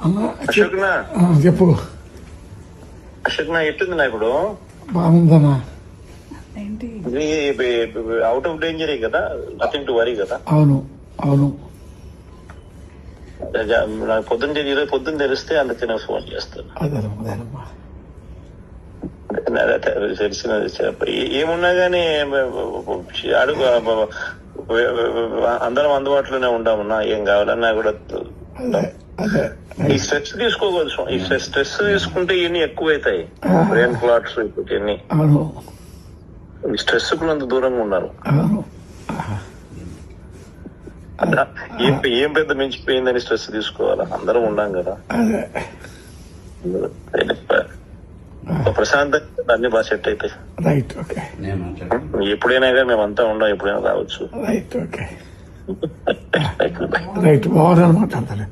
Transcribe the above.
అశోక్నా చెప్పు. అశోక్నా ఎట్లుంది నా ఇప్పుడు? బాగుందన్నా. అవుట్ ఆఫ్ డేంజరే కదా, నథింగ్ టు వరీ కదా? అవును అవును. నాకు పొద్దున్న తెలిస్తే అందుకే నాకు ఫోన్ చేస్తాను. తెలిసిన ఏమున్నా గానీ అడుగు, అందరం అందుబాటులోనే ఉండమన్నా. ఏం కావాలన్నా కూడా ఈ స్ట్రెస్ తీసుకోవచ్చు. ఈ స్ట్రెస్ తీసుకుంటే ఇవన్నీ ఎక్కువైతాయి, బ్రెయిన్ క్లాట్స్ ఇవన్నీ. ఈ స్ట్రెస్ కు అంత దూరంగా ఉన్నారు. ఏం పెద్ద మించిపోయిందని స్ట్రెస్ తీసుకోవాలా? అందరం ఉన్నాం కదా. ప్రశాంతంగా అన్ని బాగా సెట్ అవుతాయి. ఎప్పుడైనా కానీ మేమంతా ఉండం, ఎప్పుడైనా రావచ్చు. రైట్ బాగా మాట్లాడతాను.